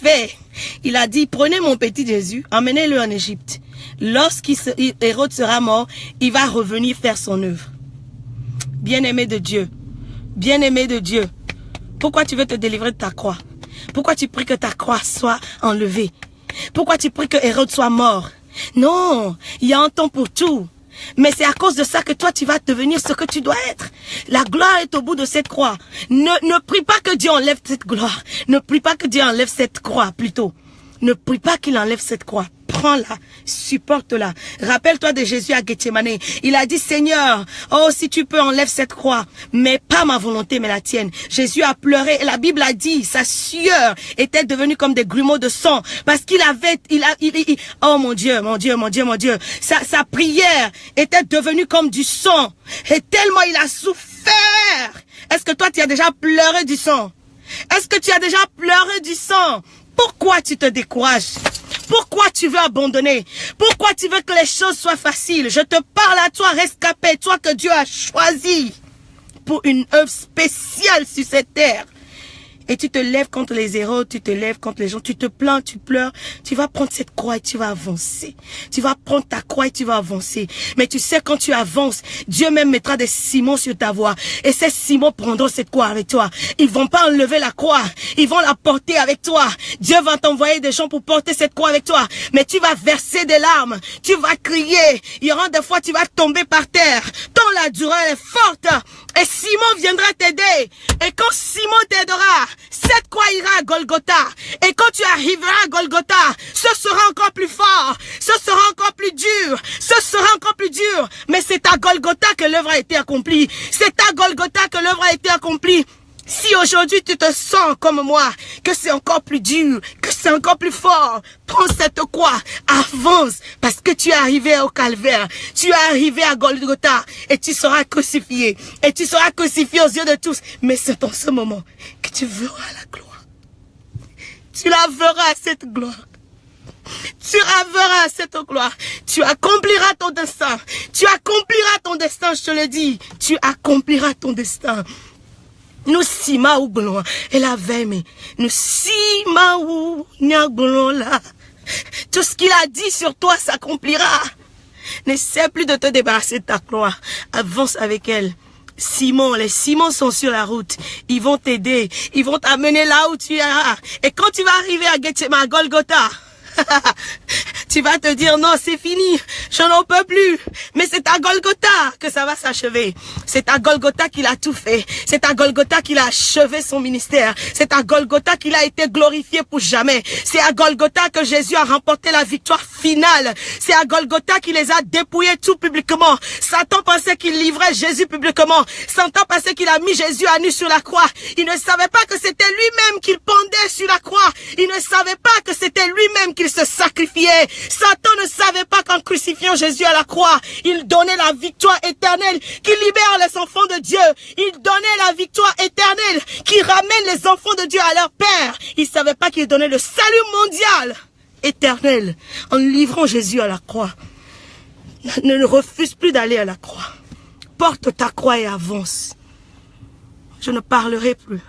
fait? Il a dit, prenez mon petit Jésus, emmenez-le en Égypte. Lorsqu'Hérode sera mort, il va revenir faire son œuvre. Bien-aimé de Dieu, bien-aimé de Dieu, pourquoi tu veux te délivrer de ta croix? Pourquoi tu pries que ta croix soit enlevée? Pourquoi tu pries que Hérode soit mort? Non, il y a un temps pour tout. Mais c'est à cause de ça que toi tu vas devenir ce que tu dois être. La gloire est au bout de cette croix. Ne prie pas que Dieu enlève cette gloire. Ne prie pas que Dieu enlève cette croix plutôt. Ne prie pas qu'il enlève cette croix. Prends-la, supporte-la. Rappelle-toi de Jésus à Gethsémane. Il a dit, Seigneur, oh si tu peux enlève cette croix, mais pas ma volonté mais la tienne. Jésus a pleuré et la Bible a dit, sa sueur était devenue comme des grumeaux de sang parce qu'il avait, oh mon Dieu, mon Dieu, mon Dieu, mon Dieu. Sa prière était devenue comme du sang et tellement il a souffert. Est-ce que toi tu as déjà pleuré du sang? Est-ce que tu as déjà pleuré du sang? Pourquoi tu te décourages? Pourquoi tu veux abandonner? Pourquoi tu veux que les choses soient faciles? Je te parle à toi, rescapé, toi que Dieu a choisi pour une œuvre spéciale sur cette terre. Et tu te lèves contre les héros, tu te lèves contre les gens, tu te plains, tu pleures. Tu vas prendre cette croix et tu vas avancer. Tu vas prendre ta croix et tu vas avancer. Mais tu sais, quand tu avances, Dieu même mettra des ciments sur ta voie. Et ces ciments prendront cette croix avec toi. Ils vont pas enlever la croix. Ils vont la porter avec toi. Dieu va t'envoyer des gens pour porter cette croix avec toi. Mais tu vas verser des larmes. Tu vas crier. Il y aura des fois, tu vas tomber par terre. Tant la douleur est forte. Et Simon viendra t'aider. Et quand Simon t'aidera, cette croix ira à Golgotha. Et quand tu arriveras à Golgotha, ce sera encore plus fort. Ce sera encore plus dur. Ce sera encore plus dur. Mais c'est à Golgotha que l'œuvre a été accomplie. C'est à Golgotha que l'œuvre a été accomplie. Si aujourd'hui tu te sens comme moi, que c'est encore plus dur, que c'est encore plus fort, prends cette croix, avance, parce que tu es arrivé au calvaire, tu es arrivé à Golgotha, et tu seras crucifié, et tu seras crucifié aux yeux de tous. Mais c'est en ce moment que tu verras la gloire. Tu la verras, cette gloire. Tu verras cette gloire. Tu accompliras ton destin. Tu accompliras ton destin, je te le dis. Tu accompliras ton destin. Nous sima ou glon et la veille nous sima ou nya glon là. Tout ce qu'il a dit sur toi s'accomplira. N'essaie plus de te débarrasser de ta gloire. Avance avec elle. Simon, les Simons sont sur la route. Ils vont t'aider. Ils vont t'amener là où tu iras. Et quand tu vas arriver à Gethsémane, à Golgotha, tu vas te dire non, c'est fini, je n'en peux plus. Mais c'est à Golgotha que ça va s'achever. C'est à Golgotha qu'il a tout fait. C'est à Golgotha qu'il a achevé son ministère. C'est à Golgotha qu'il a été glorifié pour jamais. C'est à Golgotha que Jésus a remporté la victoire finale. C'est à Golgotha qu'il les a dépouillés tout publiquement. Satan pensait qu'il livrait Jésus publiquement. Satan pensait qu'il a mis Jésus à nu sur la croix. Il ne savait pas que c'était lui-même qu'il pendait sur la croix. Il ne savait pas que c'était lui-même qu'il se sacrifiait. Satan ne savait pas qu'en crucifiant Jésus à la croix, il donnait la victoire éternelle qui libère les enfants de Dieu. Il donnait la victoire éternelle qui ramène les enfants de Dieu à leur Père. Il ne savait pas qu'il donnait le salut mondial éternel en livrant Jésus à la croix. Ne refuse plus d'aller à la croix. Porte ta croix et avance. Je ne parlerai plus.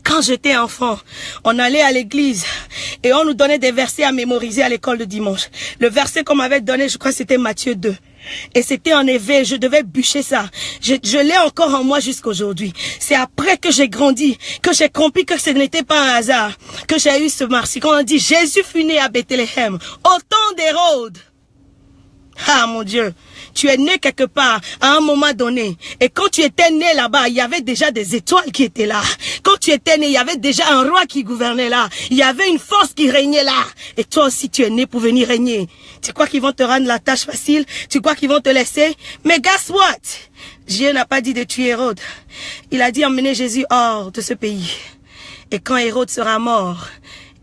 Quand j'étais enfant, on allait à l'église et on nous donnait des versets à mémoriser à l'école de dimanche. Le verset qu'on m'avait donné, je crois que c'était Matthieu 2. Et c'était en éveil, je devais bûcher ça. Je l'ai encore en moi jusqu'aujourd'hui. C'est après que j'ai grandi, que j'ai compris que ce n'était pas un hasard, que j'ai eu ce marché. Quand on dit Jésus fut né à Bethléem, au temps d'Hérode. Ah mon Dieu, tu es né quelque part à un moment donné. Et quand tu étais né là-bas, il y avait déjà des étoiles qui étaient là. Quand tu étais né, il y avait déjà un roi qui gouvernait là. Il y avait une force qui régnait là. Et toi aussi, tu es né pour venir régner. Tu crois qu'ils vont te rendre la tâche facile? Tu crois qu'ils vont te laisser? Mais guess what? Dieu n'a pas dit de tuer Hérode. Il a dit emmener Jésus hors de ce pays. Et quand Hérode sera mort,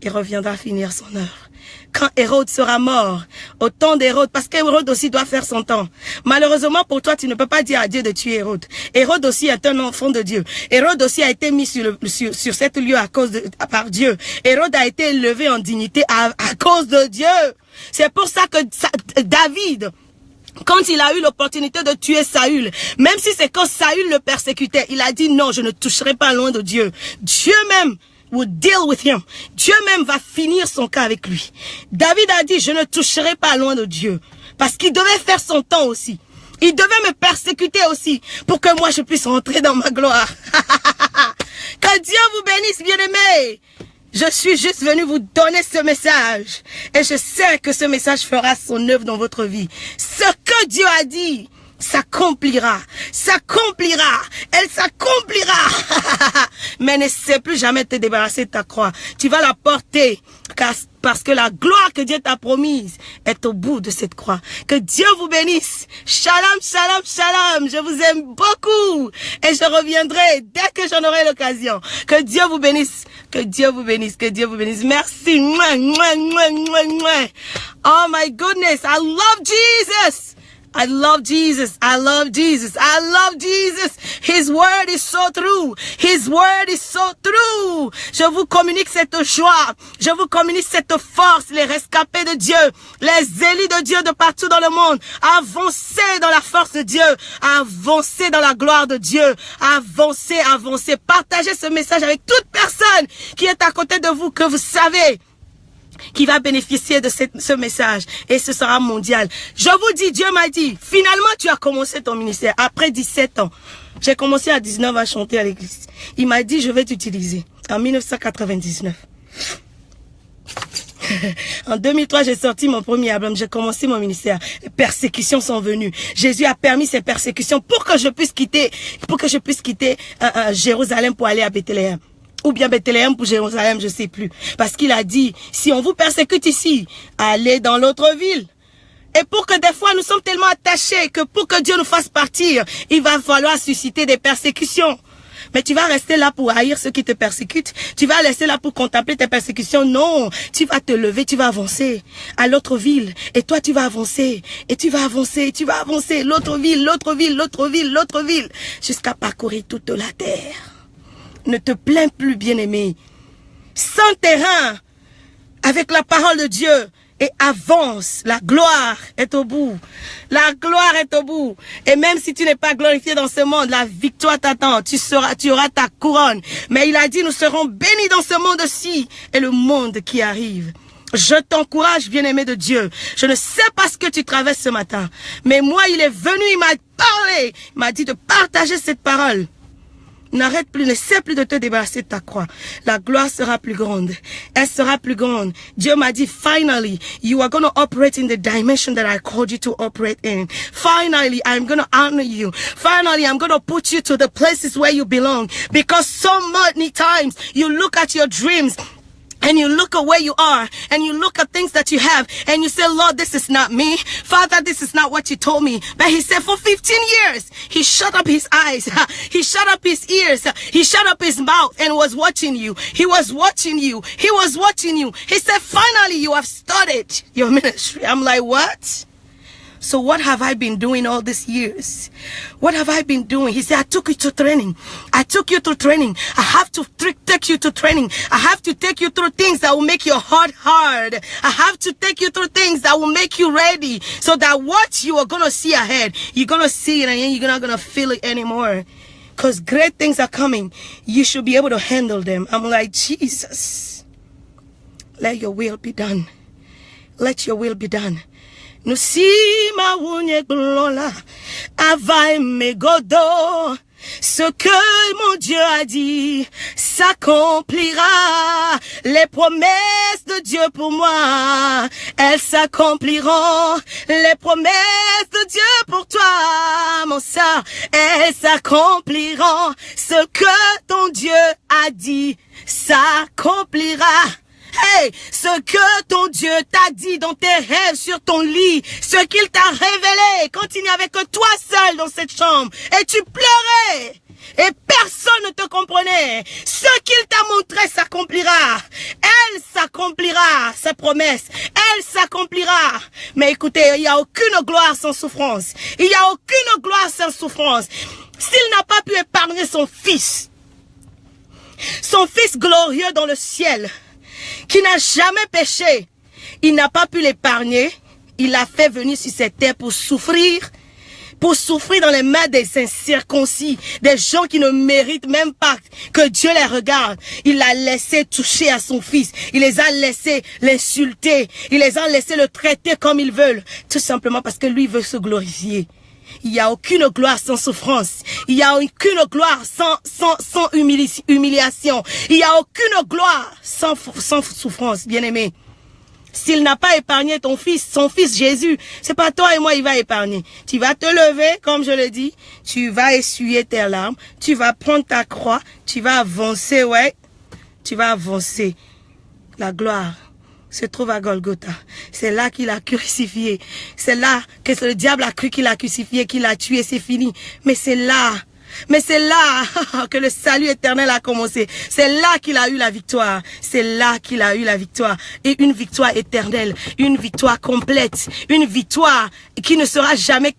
il reviendra finir son œuvre. Quand Hérode sera mort, au temps d'Hérode, parce qu'Hérode aussi doit faire son temps. Malheureusement pour toi, tu ne peux pas dire à Dieu de tuer Hérode. Hérode aussi est un enfant de Dieu. Hérode aussi a été mis sur cet lieu par Dieu. Hérode a été élevé en dignité à cause de Dieu. C'est pour ça que David, quand il a eu l'opportunité de tuer Saül, même si c'est quand Saül le persécutait, il a dit non, je ne toucherai pas loin de Dieu. Dieu même will deal with him. Dieu même va finir son cas avec lui. David a dit, je ne toucherai pas loin de Dieu. Parce qu'il devait faire son temps aussi. Il devait me persécuter aussi pour que moi je puisse rentrer dans ma gloire. Que Dieu vous bénisse, bien-aimés. Je suis juste venu vous donner ce message. Et je sais que ce message fera son œuvre dans votre vie. Ce que Dieu a dit s'accomplira. S'accomplira. Elle s'accomplira. Mais ne sais plus jamais te débarrasser de ta croix. Tu vas la porter. Parce que la gloire que Dieu t'a promise est au bout de cette croix. Que Dieu vous bénisse. Shalom, shalom, shalom. Je vous aime beaucoup. Et je reviendrai dès que j'en aurai l'occasion. Que Dieu vous bénisse. Que Dieu vous bénisse. Que Dieu vous bénisse. Merci. Oh my goodness. I love Jesus. I love Jesus. I love Jesus. I love Jesus. His word is so true. His word is so true. Je vous communique cette joie. Je vous communique cette force. Les rescapés de Dieu. Les élus de Dieu de partout dans le monde. Avancez dans la force de Dieu. Avancez dans la gloire de Dieu. Avancez, avancez. Partagez ce message avec toute personne qui est à côté de vous, que vous savez qui va bénéficier de ce message. Et ce sera mondial. Je vous dis, Dieu m'a dit, finalement tu as commencé ton ministère. Après 17 ans. J'ai commencé à 19 ans à chanter à l'église. Il m'a dit, je vais t'utiliser. En 1999. En 2003, j'ai sorti mon premier album. J'ai commencé mon ministère. Les persécutions sont venues. Jésus a permis ces persécutions pour que je puisse quitter, Jérusalem pour aller à Bethléem. Ou bien Bethléem pour Jérusalem, je sais plus. Parce qu'il a dit, si on vous persécute ici, allez dans l'autre ville. Et pour que des fois nous sommes tellement attachés que pour que Dieu nous fasse partir, il va falloir susciter des persécutions. Mais tu vas rester là pour haïr ceux qui te persécutent. Tu vas rester là pour contempler tes persécutions. Non, tu vas te lever, tu vas avancer à l'autre ville. Et toi, tu vas avancer. Et tu vas avancer, et tu vas avancer. L'autre ville, l'autre ville, l'autre ville, l'autre ville. Jusqu'à parcourir toute la terre. Ne te plains plus, bien-aimé. Sans terrain, avec la parole de Dieu, et avance. La gloire est au bout. La gloire est au bout. Et même si tu n'es pas glorifié dans ce monde, la victoire t'attend. Tu auras ta couronne. Mais il a dit, nous serons bénis dans ce monde-ci et le monde qui arrive. Je t'encourage, bien-aimé de Dieu. Je ne sais pas ce que tu traverses ce matin. Mais moi, il est venu, il m'a parlé. Il m'a dit de partager cette parole. N'arrête plus, ne sais plus de te débarrasser de ta croix. La gloire sera plus grande. Elle sera plus grande. Dieu m'a dit, finally, you are going to operate in the dimension that I called you to operate in. Finally, I'm going to honor you. Finally, I'm going to put you to the places where you belong. Because so many times, you look at your dreams, and you look at where you are, and you look at things that you have, and you say, Lord, this is not me. Father, this is not what you told me. But he said, for 15 years, he shut up his eyes. He shut up his ears. He shut up his mouth and was watching you. He was watching you. He was watching you. He said, finally, you have started your ministry. I'm like, what? So what have I been doing all these years? What have I been doing? He said, I took you to training. I took you to training. I have to take you to training. I have to take you through things that will make your heart hard. I have to take you through things that will make you ready. So that what you are going to see ahead, you're going to see it and you're not going to feel it anymore. Because great things are coming. You should be able to handle them. I'm like, Jesus, let your will be done. Let your will be done. Nous si ma wunye glola avai me godo. Ce que mon Dieu a dit s'accomplira. Les promesses de Dieu pour moi, elles s'accompliront. Les promesses de Dieu pour toi, mon sœur, elles s'accompliront. Ce que ton Dieu a dit s'accomplira. Hey, ce que ton Dieu t'a dit dans tes rêves sur ton lit, ce qu'il t'a révélé quand il n'y avait que toi seul dans cette chambre et tu pleurais et personne ne te comprenait, ce qu'il t'a montré s'accomplira. Elle s'accomplira, sa promesse, elle s'accomplira. Mais écoutez, il n'y a aucune gloire sans souffrance. Il n'y a aucune gloire sans souffrance. S'il n'a pas pu épargner son fils glorieux dans le ciel, qui n'a jamais péché, il n'a pas pu l'épargner. Il l'a fait venir sur cette terre pour souffrir, pour souffrir dans les mains des incirconcis, des gens qui ne méritent même pas que Dieu les regarde. Il l'a laissé toucher à son fils. Il les a laissés l'insulter. Il les a laissés le traiter comme ils veulent. Tout simplement parce que lui veut se glorifier. Il n'y a aucune gloire sans souffrance. Il n'y a aucune gloire sans humiliation. Il n'y a aucune gloire sans souffrance, bien-aimé. S'il n'a pas épargné ton fils, son fils Jésus, c'est pas toi et moi il va épargner. Tu vas te lever, comme je le dis, tu vas essuyer tes larmes, tu vas prendre ta croix, tu vas avancer, ouais. Tu vas avancer. La gloire se trouve à Golgotha. C'est là qu'il a crucifié. C'est là que le diable a cru qu'il a crucifié, qu'il a tué, c'est fini. Mais c'est là que le salut éternel a commencé. C'est là qu'il a eu la victoire. C'est là qu'il a eu la victoire. Et une victoire éternelle, une victoire complète, une victoire qui ne sera jamais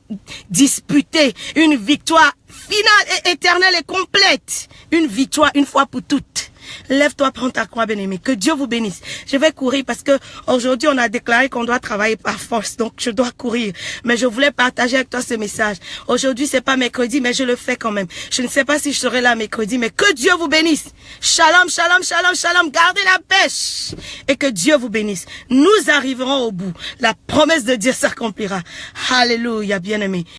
disputée, une victoire finale et éternelle et complète. Une victoire une fois pour toutes. Lève-toi, prends ta croix, bien-aimé. Que Dieu vous bénisse. Je vais courir parce que aujourd'hui on a déclaré qu'on doit travailler par force. Donc je dois courir. Mais je voulais partager avec toi ce message. Aujourd'hui c'est pas mercredi, mais je le fais quand même. Je ne sais pas si je serai là mercredi, mais que Dieu vous bénisse. Shalom, shalom, shalom, shalom. Gardez la pêche. Et que Dieu vous bénisse. Nous arriverons au bout. La promesse de Dieu s'accomplira. Alléluia, bien-aimé.